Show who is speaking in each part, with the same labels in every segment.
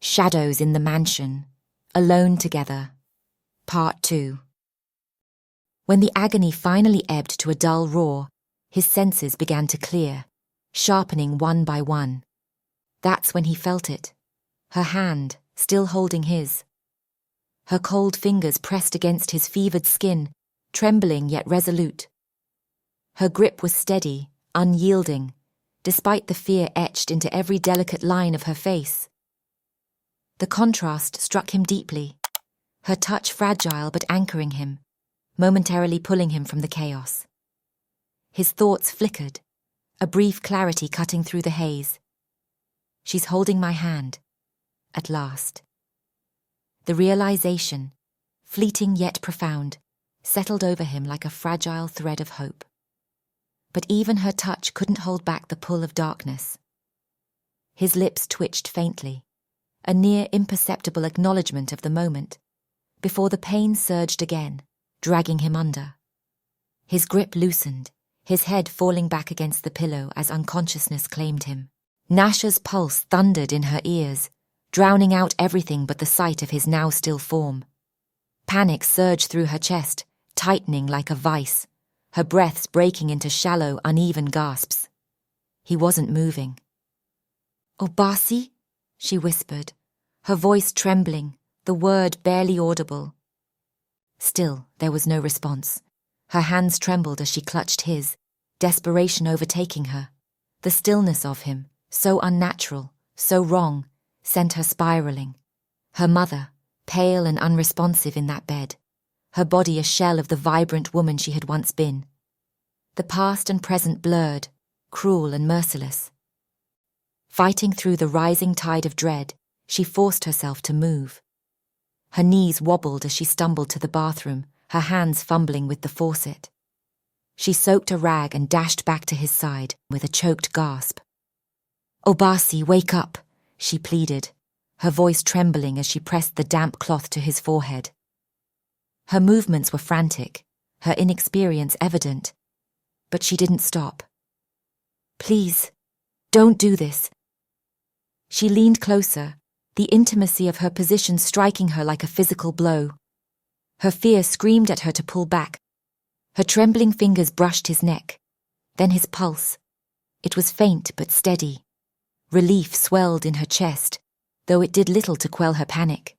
Speaker 1: Shadows in the Mansion. Alone Together. Part 2. When the agony finally ebbed to a dull roar, his senses began to clear, sharpening one by one. That's when he felt it. Her hand, still holding his. Her cold fingers pressed against his fevered skin, trembling yet resolute. Her grip was steady, unyielding, despite the fear etched into every delicate line of her face. The contrast struck him deeply, her touch fragile but anchoring him, momentarily pulling him from the chaos. His thoughts flickered, a brief clarity cutting through the haze. She's holding my hand, at last. The realization, fleeting yet profound, settled over him like a fragile thread of hope. But even her touch couldn't hold back the pull of darkness. His lips twitched faintly, a near imperceptible acknowledgement of the moment, before the pain surged again, dragging him under. His grip loosened, his head falling back against the pillow as unconsciousness claimed him. Nasha's pulse thundered in her ears, drowning out everything but the sight of his now still form. Panic surged through her chest, tightening like a vice, her breaths breaking into shallow, uneven gasps. He wasn't moving. "Obasi?" she whispered, her voice trembling, the word barely audible. Still, there was no response. Her hands trembled as she clutched his, desperation overtaking her. The stillness of him, so unnatural, so wrong, sent her spiraling. Her mother, pale and unresponsive in that bed, her body a shell of the vibrant woman she had once been. The past and present blurred, cruel and merciless. Fighting through the rising tide of dread, she forced herself to move. Her knees wobbled as she stumbled to the bathroom, her hands fumbling with the faucet. She soaked a rag and dashed back to his side with a choked gasp. "Obasi, wake up," she pleaded, her voice trembling as she pressed the damp cloth to his forehead. Her movements were frantic, her inexperience evident, but she didn't stop. "Please, don't do this." She leaned closer, the intimacy of her position striking her like a physical blow. Her fear screamed at her to pull back. Her trembling fingers brushed his neck, then his pulse. It was faint but steady. Relief swelled in her chest, though it did little to quell her panic.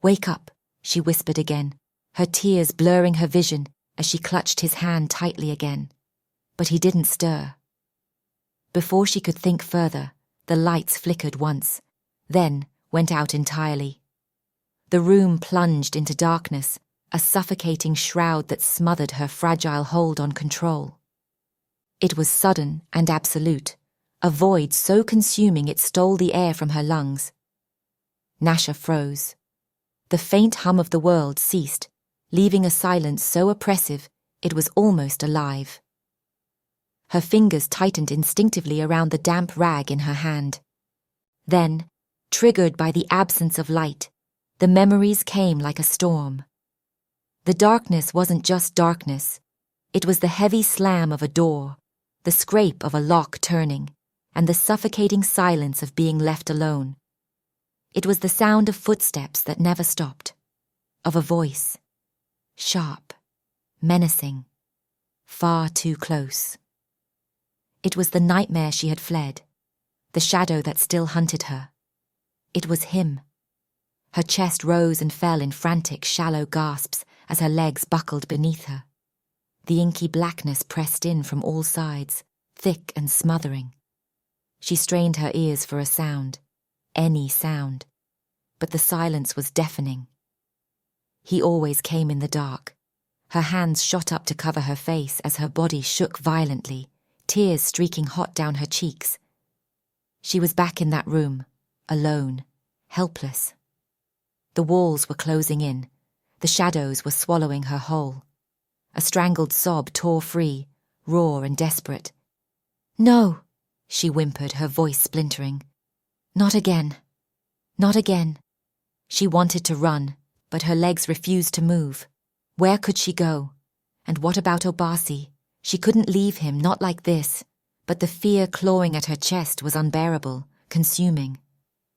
Speaker 1: "Wake up," she whispered again, her tears blurring her vision as she clutched his hand tightly again. But he didn't stir. Before she could think further, the lights flickered once, then went out entirely. The room plunged into darkness, a suffocating shroud that smothered her fragile hold on control. It was sudden and absolute, a void so consuming it stole the air from her lungs. Nasha froze. The faint hum of the world ceased, leaving a silence so oppressive it was almost alive. Her fingers tightened instinctively around the damp rag in her hand. Then, triggered by the absence of light, the memories came like a storm. The darkness wasn't just darkness. It was the heavy slam of a door, the scrape of a lock turning, and the suffocating silence of being left alone. It was the sound of footsteps that never stopped, of a voice, sharp, menacing, far too close. It was the nightmare she had fled, the shadow that still hunted her. It was him. Her chest rose and fell in frantic, shallow gasps as her legs buckled beneath her. The inky blackness pressed in from all sides, thick and smothering. She strained her ears for a sound, any sound, but the silence was deafening. He always came in the dark. Her hands shot up to cover her face as her body shook violently, tears streaking hot down her cheeks. She was back in that room, alone, helpless. The walls were closing in, the shadows were swallowing her whole. A strangled sob tore free, raw and desperate. "No," she whimpered, her voice splintering. "Not again. Not again." She wanted to run, but her legs refused to move. Where could she go? And what about Obasi? She couldn't leave him, not like this, but the fear clawing at her chest was unbearable, consuming.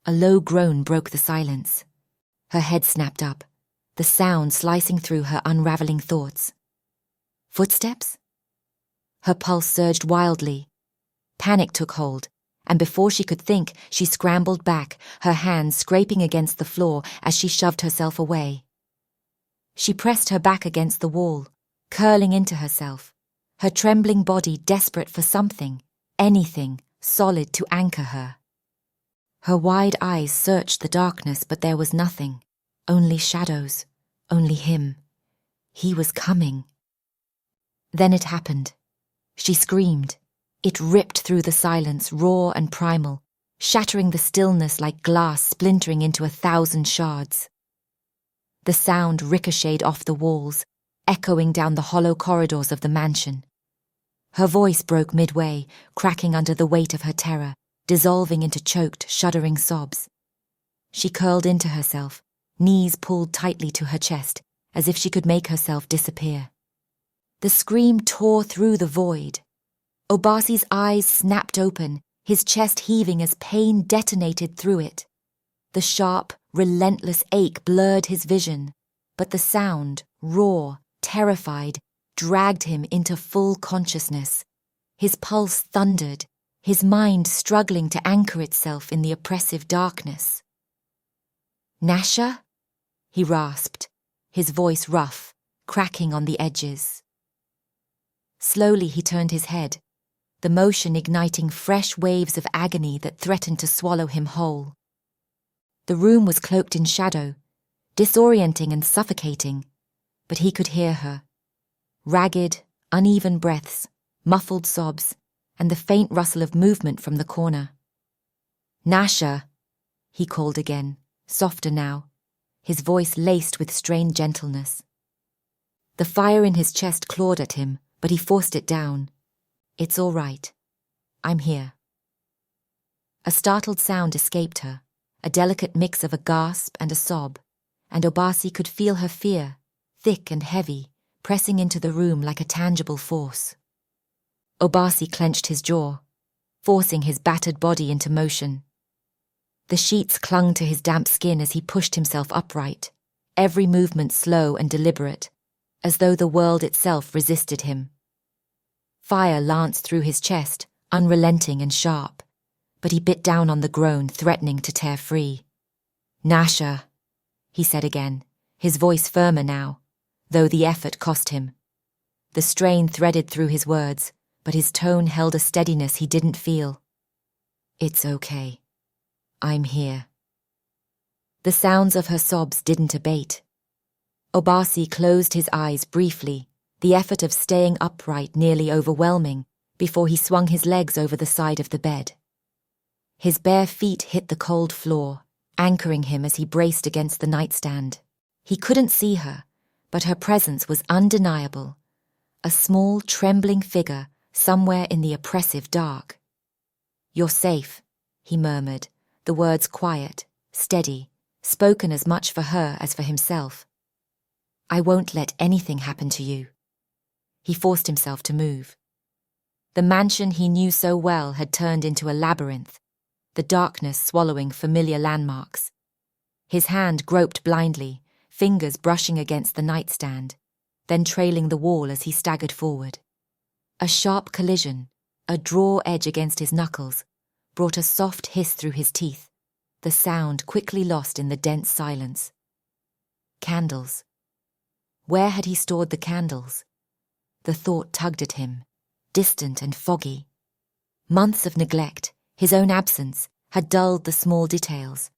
Speaker 1: A low groan broke the silence. Her head snapped up, the sound slicing through her unraveling thoughts. Footsteps? Her pulse surged wildly. Panic took hold, and before she could think, she scrambled back, her hands scraping against the floor as she shoved herself away. She pressed her back against the wall, curling into herself, her trembling body desperate for something, anything, solid to anchor her. Her wide eyes searched the darkness, but there was nothing, only shadows, only him. He was coming. Then it happened. She screamed. It ripped through the silence, raw and primal, shattering the stillness like glass splintering into 1,000 shards. The sound ricocheted off the walls, echoing down the hollow corridors of the mansion. Her voice broke midway, cracking under the weight of her terror, dissolving into choked, shuddering sobs. She curled into herself, knees pulled tightly to her chest, as if she could make herself disappear. The scream tore through the void. Obasi's eyes snapped open, his chest heaving as pain detonated through it. The sharp, relentless ache blurred his vision, but the sound, raw, terrified, dragged him into full consciousness. His pulse thundered, his mind struggling to anchor itself in the oppressive darkness. "Nasha?" he rasped, his voice rough, cracking on the edges. Slowly he turned his head, the motion igniting fresh waves of agony that threatened to swallow him whole. The room was cloaked in shadow, disorienting and suffocating, but he could hear her. Ragged, uneven breaths, muffled sobs, and the faint rustle of movement from the corner. "Nasha," he called again, softer now, his voice laced with strained gentleness. The fire in his chest clawed at him, but he forced it down. "It's all right. I'm here." A startled sound escaped her, a delicate mix of a gasp and a sob, and Obasi could feel her fear, thick and heavy, pressing into the room like a tangible force. Obasi clenched his jaw, forcing his battered body into motion. The sheets clung to his damp skin as he pushed himself upright, every movement slow and deliberate, as though the world itself resisted him. Fire lanced through his chest, unrelenting and sharp, but he bit down on the groan, threatening to tear free. "Nasha," he said again, his voice firmer now, though the effort cost him. The strain threaded through his words, but his tone held a steadiness he didn't feel. "It's okay. I'm here." The sounds of her sobs didn't abate. Obasi closed his eyes briefly, the effort of staying upright nearly overwhelming, before he swung his legs over the side of the bed. His bare feet hit the cold floor, anchoring him as he braced against the nightstand. He couldn't see her, but her presence was undeniable, a small, trembling figure somewhere in the oppressive dark. "You're safe," he murmured, the words quiet, steady, spoken as much for her as for himself. "I won't let anything happen to you." He forced himself to move. The mansion he knew so well had turned into a labyrinth, the darkness swallowing familiar landmarks. His hand groped blindly, fingers brushing against the nightstand, then trailing the wall as he staggered forward. A sharp collision, a draw edge against his knuckles, brought a soft hiss through his teeth, the sound quickly lost in the dense silence. Candles. Where had he stored the candles? The thought tugged at him, distant and foggy. Months of neglect, his own absence, had dulled the small details,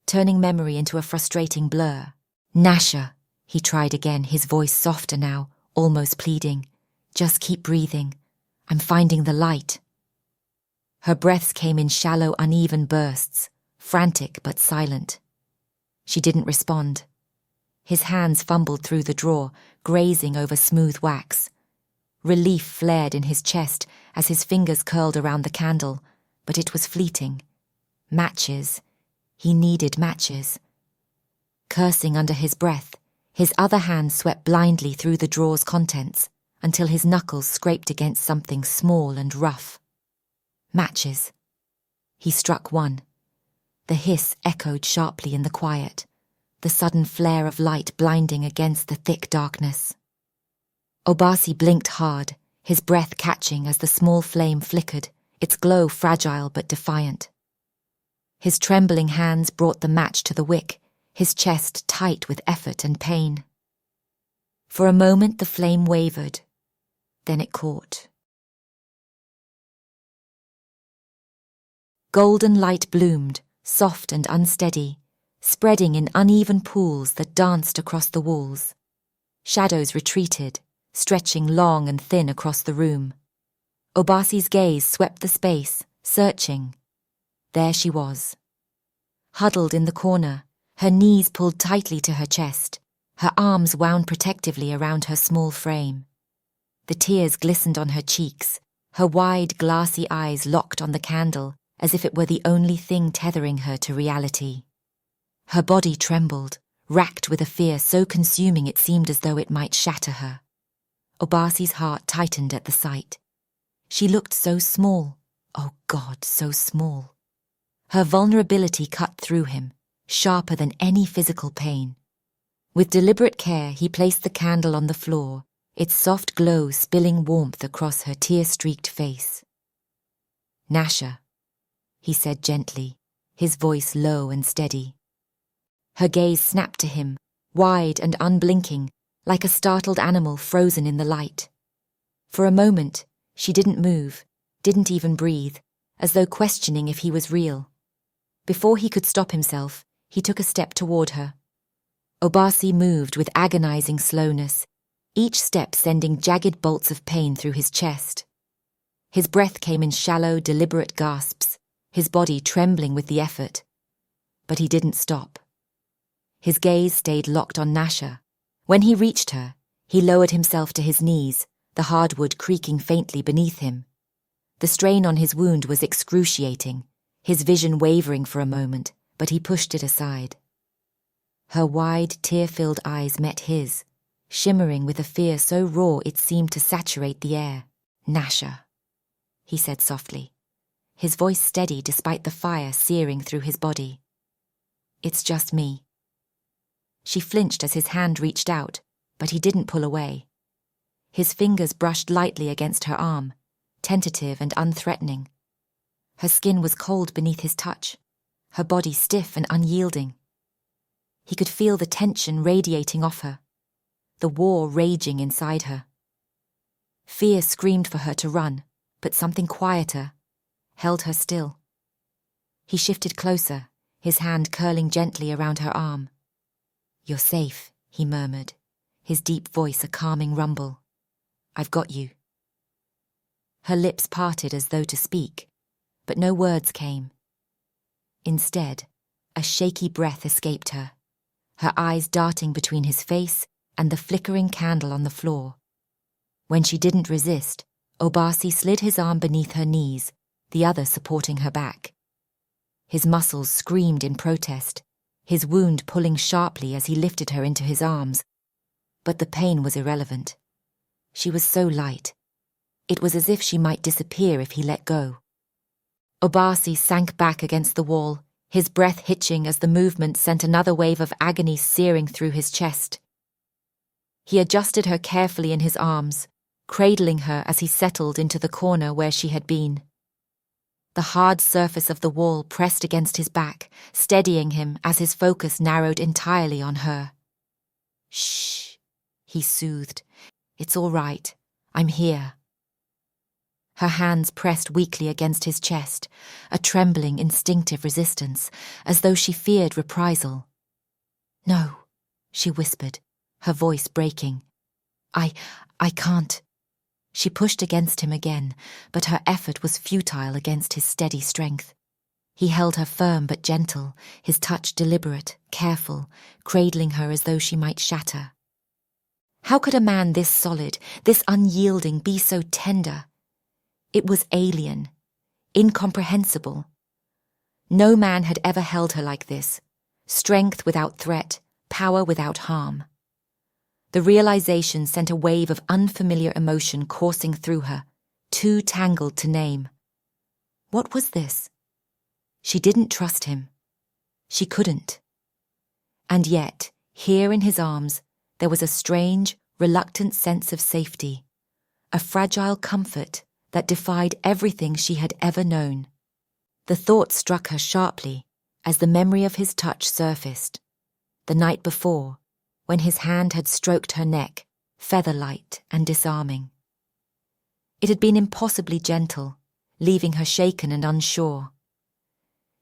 Speaker 1: turning memory into a frustrating blur. "Nasha," he tried again, his voice softer now, almost pleading. "Just keep breathing. I'm finding the light." Her breaths came in shallow, uneven bursts, frantic but silent. She didn't respond. His hands fumbled through the drawer, grazing over smooth wax. Relief flared in his chest as his fingers curled around the candle, but it was fleeting. Matches. He needed matches. Cursing under his breath, his other hand swept blindly through the drawer's contents until his knuckles scraped against something small and rough. Matches. He struck one. The hiss echoed sharply in the quiet, the sudden flare of light blinding against the thick darkness. Obasi blinked hard, his breath catching as the small flame flickered, its glow fragile but defiant. His trembling hands brought the match to the wick, his chest tight with effort and pain. For a moment the flame wavered, then it caught. Golden light bloomed, soft and unsteady, spreading in uneven pools that danced across the walls. Shadows retreated, stretching long and thin across the room. Obasi's gaze swept the space, searching. There she was. Huddled in the corner, her knees pulled tightly to her chest, her arms wound protectively around her small frame. The tears glistened on her cheeks, her wide, glassy eyes locked on the candle, as if it were the only thing tethering her to reality. Her body trembled, racked with a fear so consuming it seemed as though it might shatter her. Obasi's heart tightened at the sight. She looked so small, oh God, so small. Her vulnerability cut through him, sharper than any physical pain. With deliberate care, he placed the candle on the floor, its soft glow spilling warmth across her tear-streaked face. "Nasha," he said gently, his voice low and steady. Her gaze snapped to him, wide and unblinking, like a startled animal frozen in the light. For a moment, she didn't move, didn't even breathe, as though questioning if he was real. Before he could stop himself, he took a step toward her. Obasi moved with agonizing slowness, each step sending jagged bolts of pain through his chest. His breath came in shallow, deliberate gasps, his body trembling with the effort. But he didn't stop. His gaze stayed locked on Nasha. When he reached her, he lowered himself to his knees, the hardwood creaking faintly beneath him. The strain on his wound was excruciating, his vision wavering for a moment, but he pushed it aside. Her wide, tear-filled eyes met his, shimmering with a fear so raw it seemed to saturate the air. "Nasha," he said softly, his voice steady despite the fire searing through his body. "It's just me." She flinched as his hand reached out, but he didn't pull away. His fingers brushed lightly against her arm, tentative and unthreatening. Her skin was cold beneath his touch, her body stiff and unyielding. He could feel the tension radiating off her, the war raging inside her. Fear screamed for her to run, but something quieter held her still. He shifted closer, his hand curling gently around her arm. "You're safe," he murmured, his deep voice a calming rumble. "I've got you." Her lips parted as though to speak, but no words came. Instead, a shaky breath escaped her, her eyes darting between his face and the flickering candle on the floor. When she didn't resist, Obasi slid his arm beneath her knees, the other supporting her back. His muscles screamed in protest, his wound pulling sharply as he lifted her into his arms. But the pain was irrelevant. She was so light. It was as if she might disappear if he let go. Obasi sank back against the wall, his breath hitching as the movement sent another wave of agony searing through his chest. He adjusted her carefully in his arms, cradling her as he settled into the corner where she had been. The hard surface of the wall pressed against his back, steadying him as his focus narrowed entirely on her. "Shh," he soothed. "It's all right. I'm here." Her hands pressed weakly against his chest, a trembling, instinctive resistance, as though she feared reprisal. "No," she whispered, her voice breaking. I can't." She pushed against him again, but her effort was futile against his steady strength. He held her firm but gentle, his touch deliberate, careful, cradling her as though she might shatter. How could a man this solid, this unyielding, be so tender? It was alien, incomprehensible. No man had ever held her like this, strength without threat, power without harm. The realization sent a wave of unfamiliar emotion coursing through her, too tangled to name. What was this? She didn't trust him. She couldn't. And yet, here in his arms, there was a strange, reluctant sense of safety, a fragile comfort that defied everything she had ever known. The thought struck her sharply as the memory of his touch surfaced. The night before, when his hand had stroked her neck, feather-light and disarming. It had been impossibly gentle, leaving her shaken and unsure.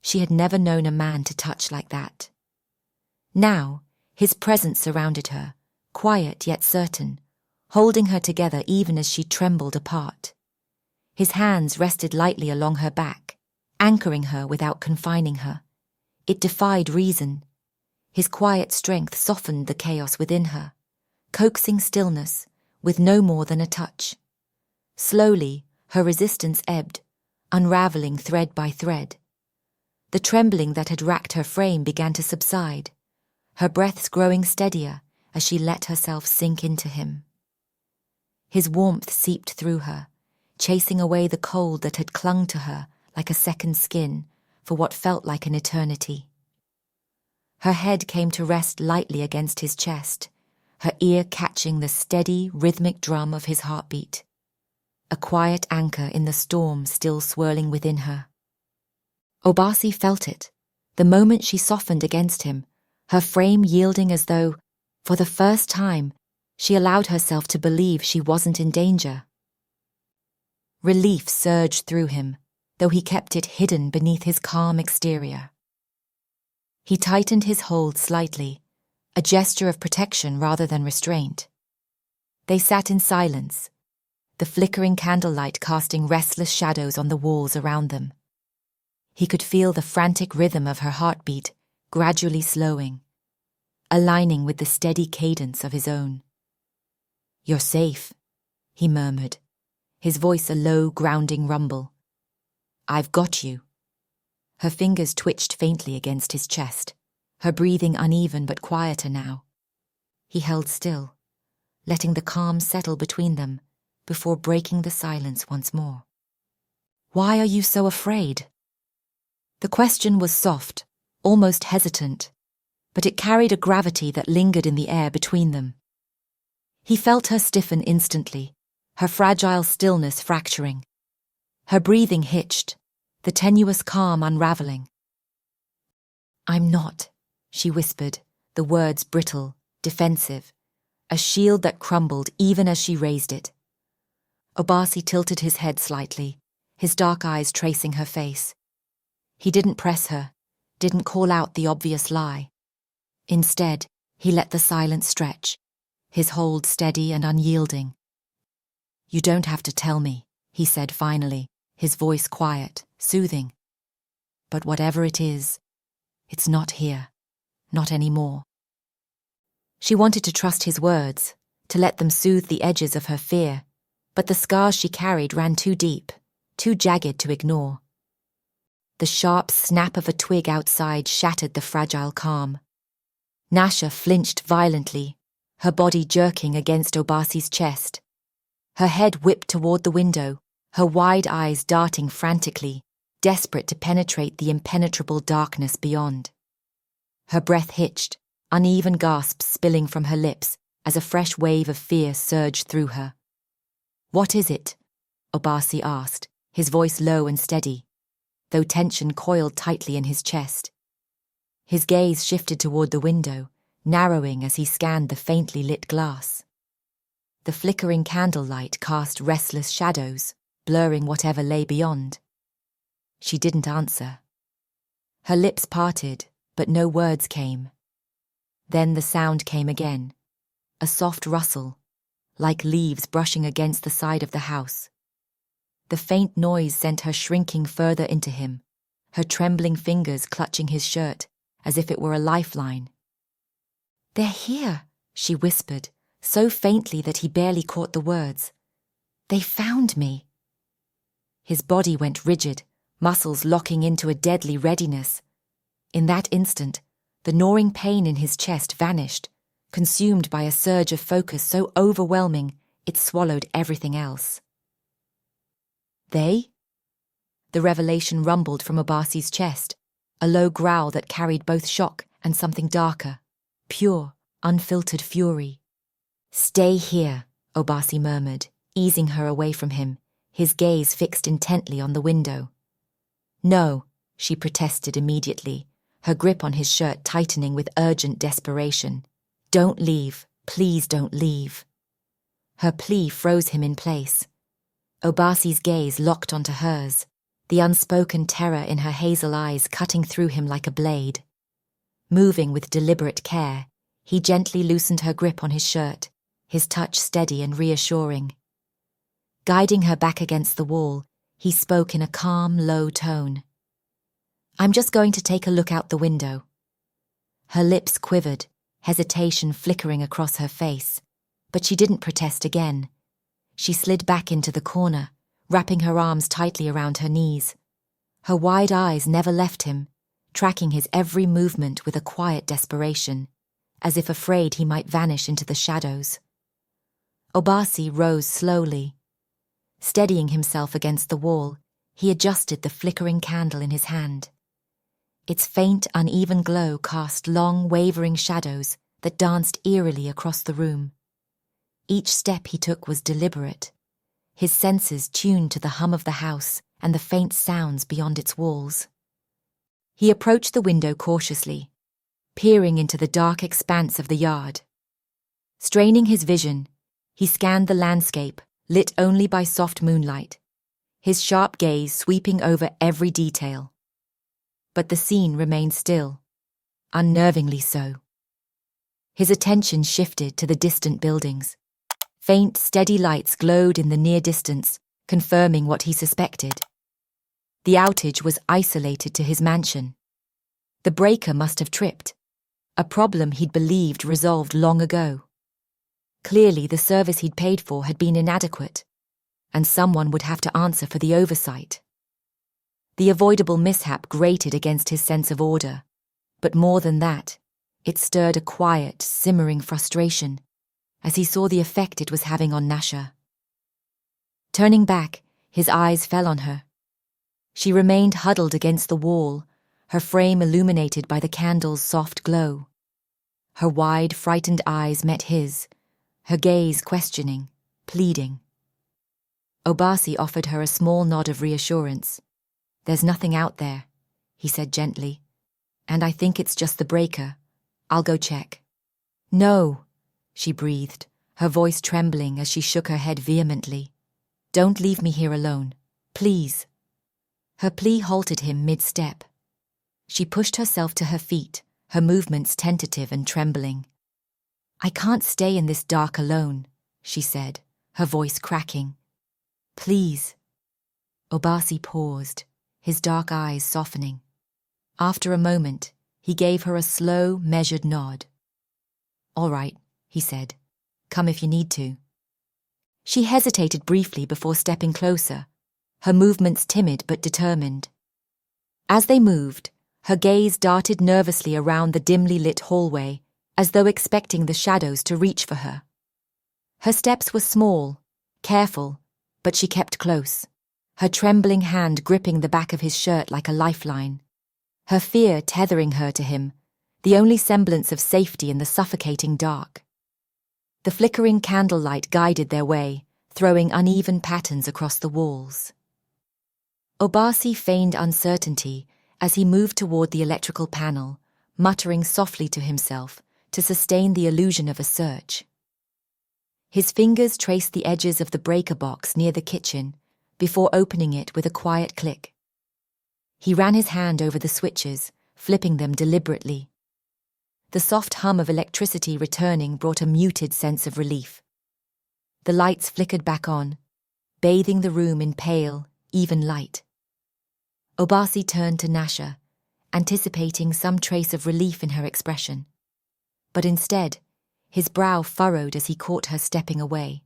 Speaker 1: She had never known a man to touch like that. Now, his presence surrounded her, quiet yet certain, holding her together even as she trembled apart. His hands rested lightly along her back, anchoring her without confining her. It defied reason. His quiet strength softened the chaos within her, coaxing stillness with no more than a touch. Slowly, her resistance ebbed, unraveling thread by thread. The trembling that had racked her frame began to subside, her breaths growing steadier as she let herself sink into him. His warmth seeped through her, chasing away the cold that had clung to her like a second skin for what felt like an eternity. Her head came to rest lightly against his chest, her ear catching the steady, rhythmic drum of his heartbeat, a quiet anchor in the storm still swirling within her. Obasi felt it, the moment she softened against him, her frame yielding as though, for the first time, she allowed herself to believe she wasn't in danger. Relief surged through him, though he kept it hidden beneath his calm exterior. He tightened his hold slightly, a gesture of protection rather than restraint. They sat in silence, the flickering candlelight casting restless shadows on the walls around them. He could feel the frantic rhythm of her heartbeat gradually slowing, aligning with the steady cadence of his own. "You're safe," he murmured, his voice a low, grounding rumble. "I've got you." Her fingers twitched faintly against his chest, her breathing uneven but quieter now. He held still, letting the calm settle between them before breaking the silence once more. "Why are you so afraid?" The question was soft, almost hesitant, but it carried a gravity that lingered in the air between them. He felt her stiffen instantly, her fragile stillness fracturing. Her breathing hitched, the tenuous calm unraveling. "I'm not," she whispered, the words brittle, defensive, a shield that crumbled even as she raised it. Obasi tilted his head slightly, his dark eyes tracing her face. He didn't press her, didn't call out the obvious lie. Instead, he let the silence stretch, his hold steady and unyielding. "You don't have to tell me," he said finally, his voice quiet, soothing. "But whatever it is, it's not here, not anymore." She wanted to trust his words, to let them soothe the edges of her fear, but the scars she carried ran too deep, too jagged to ignore. The sharp snap of a twig outside shattered the fragile calm. Nasha flinched violently, her body jerking against Obasi's chest. Her head whipped toward the window, her wide eyes darting frantically, desperate to penetrate the impenetrable darkness beyond. Her breath hitched, uneven gasps spilling from her lips as a fresh wave of fear surged through her. "What is it?" Obasi asked, his voice low and steady, though tension coiled tightly in his chest. His gaze shifted toward the window, narrowing as he scanned the faintly lit glass. The flickering candlelight cast restless shadows, blurring whatever lay beyond. She didn't answer. Her lips parted, but no words came. Then the sound came again, a soft rustle, like leaves brushing against the side of the house. The faint noise sent her shrinking further into him, her trembling fingers clutching his shirt as if it were a lifeline. "They're here," she whispered, so faintly that he barely caught the words. "They found me." His body went rigid, muscles locking into a deadly readiness. In that instant, the gnawing pain in his chest vanished, consumed by a surge of focus so overwhelming it swallowed everything else. "They?" The revelation rumbled from Obasi's chest, a low growl that carried both shock and something darker, pure, unfiltered fury. "Stay here," Obasi murmured, easing her away from him, his gaze fixed intently on the window. "No," she protested immediately, her grip on his shirt tightening with urgent desperation. "Don't leave. Please don't leave." Her plea froze him in place. Obasi's gaze locked onto hers, the unspoken terror in her hazel eyes cutting through him like a blade. Moving with deliberate care, he gently loosened her grip on his shirt, his touch steady and reassuring. Guiding her back against the wall, he spoke in a calm, low tone. "I'm just going to take a look out the window." Her lips quivered, hesitation flickering across her face, but she didn't protest again. She slid back into the corner, wrapping her arms tightly around her knees. Her wide eyes never left him, tracking his every movement with a quiet desperation, as if afraid he might vanish into the shadows. Obasi rose slowly. Steadying himself against the wall, he adjusted the flickering candle in his hand. Its faint, uneven glow cast long, wavering shadows that danced eerily across the room. Each step he took was deliberate, his senses tuned to the hum of the house and the faint sounds beyond its walls. He approached the window cautiously, peering into the dark expanse of the yard. Straining his vision, he scanned the landscape, lit only by soft moonlight, his sharp gaze sweeping over every detail. But the scene remained still, unnervingly so. His attention shifted to the distant buildings. Faint, steady lights glowed in the near distance, confirming what he suspected. The outage was isolated to his mansion. The breaker must have tripped, a problem he'd believed resolved long ago. Clearly, the service he'd paid for had been inadequate, and someone would have to answer for the oversight. The avoidable mishap grated against his sense of order, but more than that, it stirred a quiet, simmering frustration as he saw the effect it was having on Nasha. Turning back, his eyes fell on her. She remained huddled against the wall, her frame illuminated by the candle's soft glow. Her wide, frightened eyes met his, her gaze questioning, pleading. Obasi offered her a small nod of reassurance. "There's nothing out there," he said gently, "and I think it's just the breaker. I'll go check." "No," she breathed, her voice trembling as she shook her head vehemently. "Don't leave me here alone, please." Her plea halted him mid-step. She pushed herself to her feet, her movements tentative and trembling. "I can't stay in this dark alone," she said, her voice cracking. "Please." Obasi paused, his dark eyes softening. After a moment, he gave her a slow, measured nod. "All right," he said. "Come if you need to." She hesitated briefly before stepping closer, her movements timid but determined. As they moved, her gaze darted nervously around the dimly lit hallway, as though expecting the shadows to reach for her. Her steps were small, careful, but she kept close, her trembling hand gripping the back of his shirt like a lifeline, her fear tethering her to him, the only semblance of safety in the suffocating dark. The flickering candlelight guided their way, throwing uneven patterns across the walls. Obasi feigned uncertainty as he moved toward the electrical panel, muttering softly to himself to sustain the illusion of a search. His fingers traced the edges of the breaker box near the kitchen before opening it with a quiet click. He ran his hand over the switches, flipping them deliberately. The soft hum of electricity returning brought a muted sense of relief. The lights flickered back on, bathing the room in pale, even light. Obasi turned to Nasha, anticipating some trace of relief in her expression. But instead, his brow furrowed as he caught her stepping away,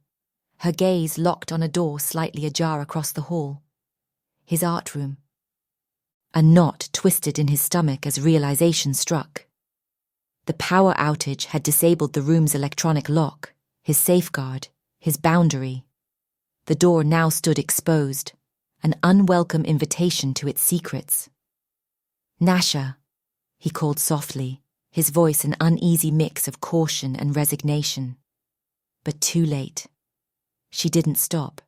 Speaker 1: her gaze locked on a door slightly ajar across the hall. His art room. A knot twisted in his stomach as realization struck. The power outage had disabled the room's electronic lock, his safeguard, his boundary. The door now stood exposed, an unwelcome invitation to its secrets. Nasha, he called softly, his voice an uneasy mix of caution and resignation. But too late. She didn't stop.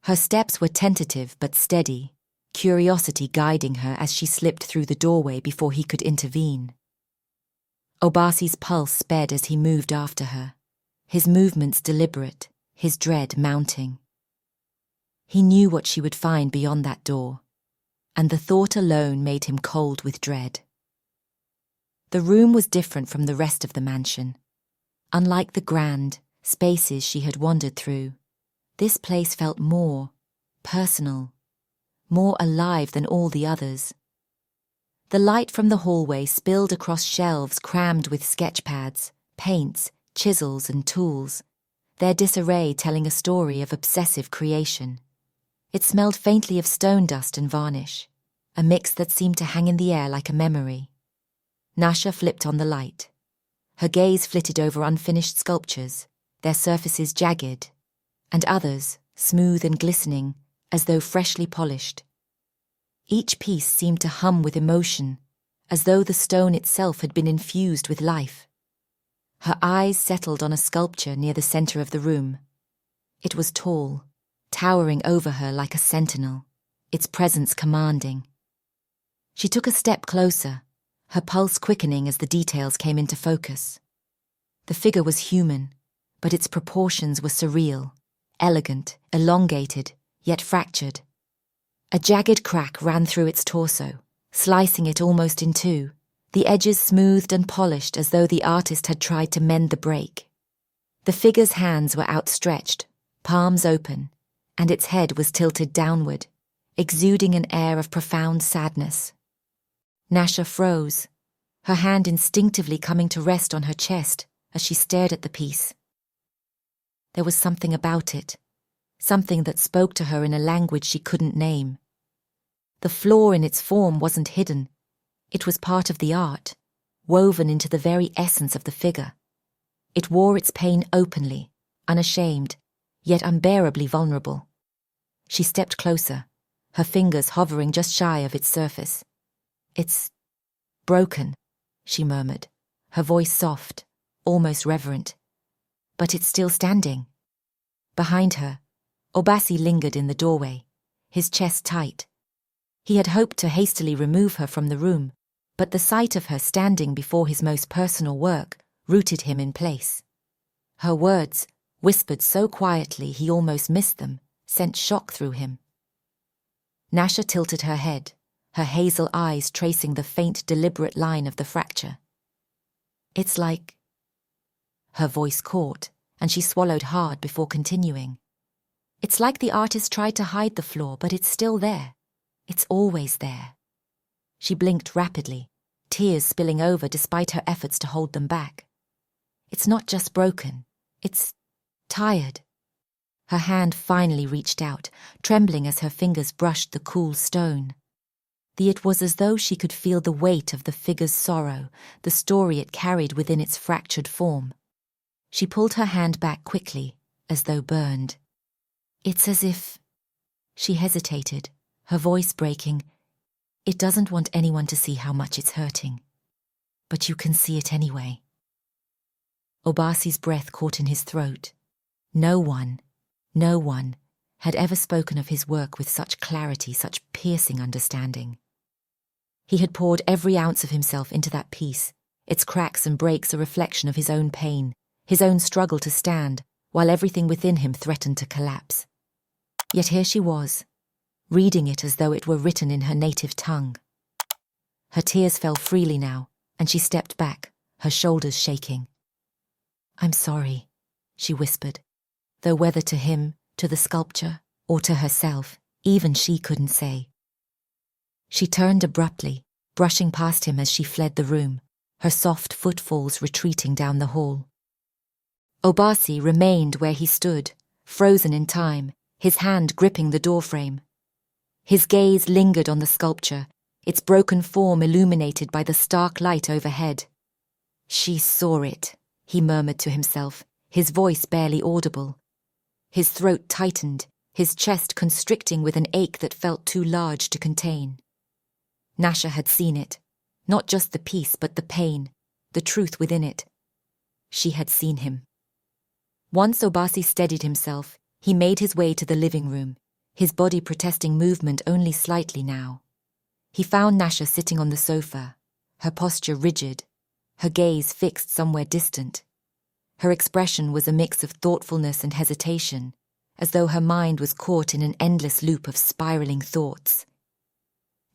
Speaker 1: Her steps were tentative but steady, curiosity guiding her as she slipped through the doorway before he could intervene. Obasi's pulse sped as he moved after her, his movements deliberate, his dread mounting. He knew what she would find beyond that door, and the thought alone made him cold with dread. The room was different from the rest of the mansion. Unlike the grand spaces she had wandered through, this place felt more personal, more alive than all the others. The light from the hallway spilled across shelves crammed with sketch pads, paints, chisels and tools, their disarray telling a story of obsessive creation. It smelled faintly of stone dust and varnish, a mix that seemed to hang in the air like a memory. Nasha flipped on the light. Her gaze flitted over unfinished sculptures, their surfaces jagged, and others, smooth and glistening, as though freshly polished. Each piece seemed to hum with emotion, as though the stone itself had been infused with life. Her eyes settled on a sculpture near the center of the room. It was tall, towering over her like a sentinel, its presence commanding. She took a step closer, her pulse quickening as the details came into focus. The figure was human, but its proportions were surreal, elegant, elongated, yet fractured. A jagged crack ran through its torso, slicing it almost in two, the edges smoothed and polished as though the artist had tried to mend the break. The figure's hands were outstretched, palms open, and its head was tilted downward, exuding an air of profound sadness. Nasha froze, her hand instinctively coming to rest on her chest as she stared at the piece. There was something about it, something that spoke to her in a language she couldn't name. The flaw in its form wasn't hidden. It was part of the art, woven into the very essence of the figure. It wore its pain openly, unashamed, yet unbearably vulnerable. She stepped closer, her fingers hovering just shy of its surface. "It's broken," she murmured, her voice soft, almost reverent. "But it's still standing." Behind her, Obasi lingered in the doorway, his chest tight. He had hoped to hastily remove her from the room, but the sight of her standing before his most personal work rooted him in place. Her words, whispered so quietly he almost missed them, sent shock through him. Nasha tilted her head, her hazel eyes tracing the faint, deliberate line of the fracture. "It's like..." Her voice caught, and she swallowed hard before continuing. "It's like the artist tried to hide the flaw, but it's still there. It's always there." She blinked rapidly, tears spilling over despite her efforts to hold them back. "It's not just broken. It's tired." Her hand finally reached out, trembling as her fingers brushed the cool stone. It was as though she could feel the weight of the figure's sorrow, the story it carried within its fractured form. She pulled her hand back quickly, as though burned. "It's as if..." She hesitated, her voice breaking. "It doesn't want anyone to see how much it's hurting. But you can see it anyway." Obasi's breath caught in his throat. No one had ever spoken of his work with such clarity, such piercing understanding. He had poured every ounce of himself into that piece, its cracks and breaks a reflection of his own pain, his own struggle to stand, while everything within him threatened to collapse. Yet here she was, reading it as though it were written in her native tongue. Her tears fell freely now, and she stepped back, her shoulders shaking. "I'm sorry," she whispered, though whether to him, to the sculpture, or to herself, even she couldn't say. She turned abruptly, brushing past him as she fled the room, her soft footfalls retreating down the hall. Obasi remained where he stood, frozen in time, his hand gripping the doorframe. His gaze lingered on the sculpture, its broken form illuminated by the stark light overhead. "She saw it," he murmured to himself, his voice barely audible. His throat tightened, his chest constricting with an ache that felt too large to contain. Nasha had seen it. Not just the piece, but the pain, the truth within it. She had seen him. Once Obasi steadied himself, he made his way to the living room, his body protesting movement only slightly now. He found Nasha sitting on the sofa, her posture rigid, her gaze fixed somewhere distant. Her expression was a mix of thoughtfulness and hesitation, as though her mind was caught in an endless loop of spiraling thoughts.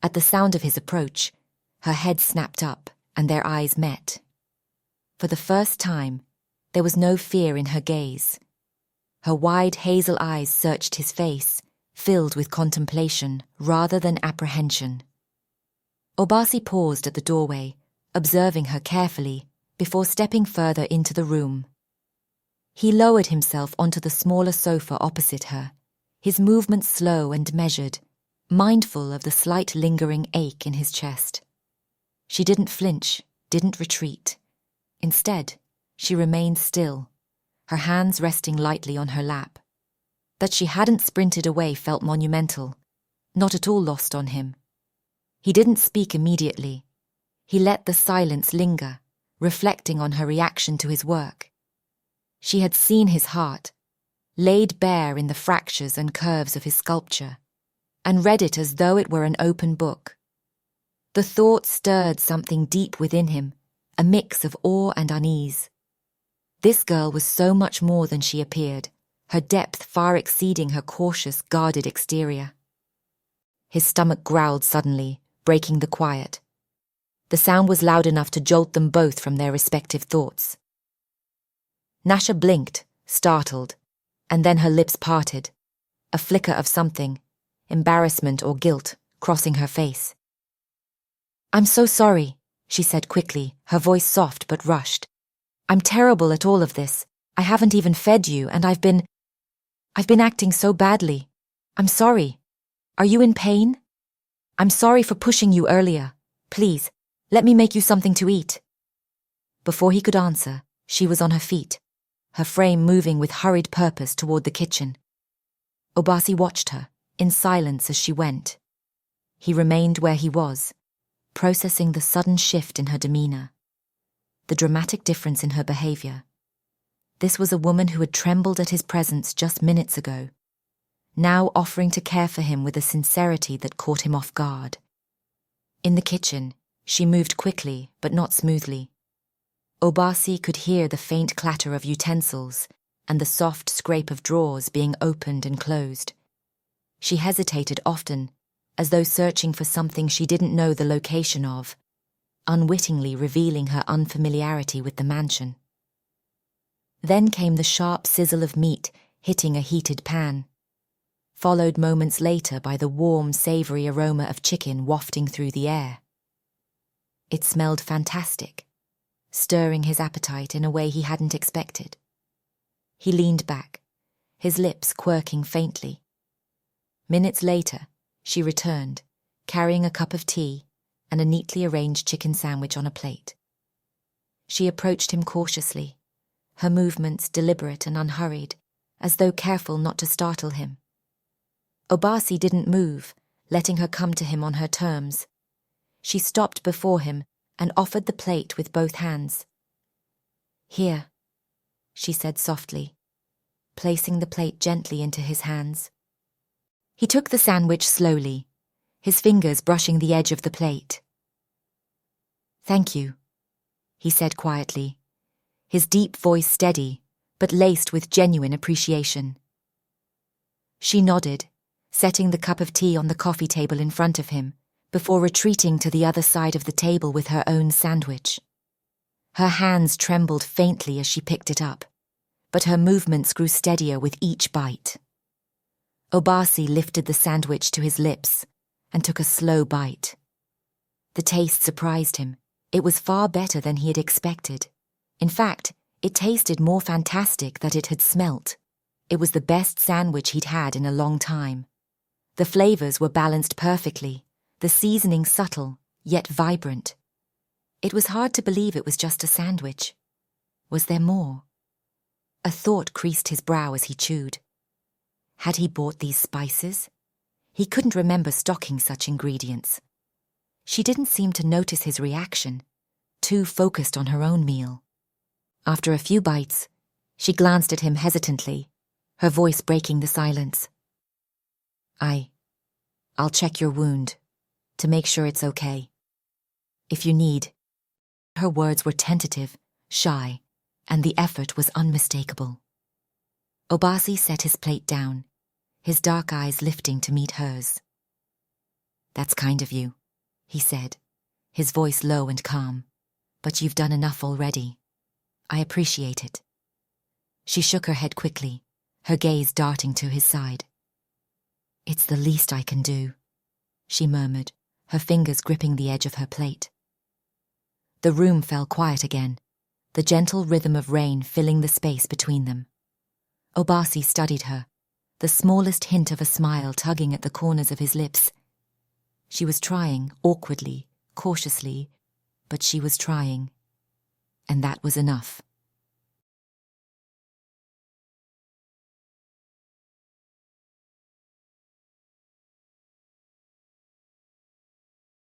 Speaker 1: At the sound of his approach, her head snapped up and their eyes met. For the first time, there was no fear in her gaze. Her wide hazel eyes searched his face, filled with contemplation rather than apprehension. Obasi paused at the doorway, observing her carefully, before stepping further into the room. He lowered himself onto the smaller sofa opposite her, his movements slow and measured, mindful of the slight lingering ache in his chest. She didn't flinch, didn't retreat. Instead, she remained still, her hands resting lightly on her lap. That she hadn't sprinted away felt monumental, not at all lost on him. He didn't speak immediately. He let the silence linger, reflecting on her reaction to his work. She had seen his heart, laid bare in the fractures and curves of his sculpture, and read it as though it were an open book. The thought stirred something deep within him, a mix of awe and unease. This girl was so much more than she appeared, her depth far exceeding her cautious, guarded exterior. His stomach growled suddenly, breaking the quiet. The sound was loud enough to jolt them both from their respective thoughts. Nasha blinked, startled, and then her lips parted, a flicker of something, embarrassment or guilt, crossing her face. "I'm so sorry," she said quickly, her voice soft but rushed. "I'm terrible at all of this. I haven't even fed you, and I've been acting so badly. I'm sorry. Are you in pain? I'm sorry for pushing you earlier. Please, let me make you something to eat." Before he could answer, she was on her feet, her frame moving with hurried purpose toward the kitchen. Obasi watched her, in silence as she went. He remained where he was, processing the sudden shift in her demeanor, the dramatic difference in her behavior. This was a woman who had trembled at his presence just minutes ago, now offering to care for him with a sincerity that caught him off guard. In the kitchen, she moved quickly but not smoothly. Obasi could hear the faint clatter of utensils and the soft scrape of drawers being opened and closed. She hesitated often, as though searching for something she didn't know the location of, unwittingly revealing her unfamiliarity with the mansion. Then came the sharp sizzle of meat hitting a heated pan, followed moments later by the warm, savory aroma of chicken wafting through the air. It smelled fantastic, stirring his appetite in a way he hadn't expected. He leaned back, his lips quirking faintly. Minutes later, she returned, carrying a cup of tea and a neatly arranged chicken sandwich on a plate. She approached him cautiously, her movements deliberate and unhurried, as though careful not to startle him. Obasi didn't move, letting her come to him on her terms. She stopped before him and offered the plate with both hands. "Here," she said softly, placing the plate gently into his hands. He took the sandwich slowly, his fingers brushing the edge of the plate. "Thank you," he said quietly, his deep voice steady, but laced with genuine appreciation. She nodded, setting the cup of tea on the coffee table in front of him, before retreating to the other side of the table with her own sandwich. Her hands trembled faintly as she picked it up, but her movements grew steadier with each bite. Obasi lifted the sandwich to his lips and took a slow bite. The taste surprised him. It was far better than he had expected. In fact, it tasted more fantastic than it had smelt. It was the best sandwich he'd had in a long time. The flavors were balanced perfectly, the seasoning subtle, yet vibrant. It was hard to believe it was just a sandwich. Was there more? A thought creased his brow as he chewed. Had he bought these spices? He couldn't remember stocking such ingredients. She didn't seem to notice his reaction, too focused on her own meal. After a few bites, she glanced at him hesitantly, her voice breaking the silence. I'll check your wound, to make sure it's okay. If you need. Her words were tentative, shy, and the effort was unmistakable. Obasi set his plate down, his dark eyes lifting to meet hers. That's kind of you, he said, his voice low and calm. But you've done enough already. I appreciate it. She shook her head quickly, her gaze darting to his side. It's the least I can do, she murmured, her fingers gripping the edge of her plate. The room fell quiet again, the gentle rhythm of rain filling the space between them. Obasi studied her, the smallest hint of a smile tugging at the corners of his lips. She was trying, awkwardly, cautiously, but she was trying. And that was enough.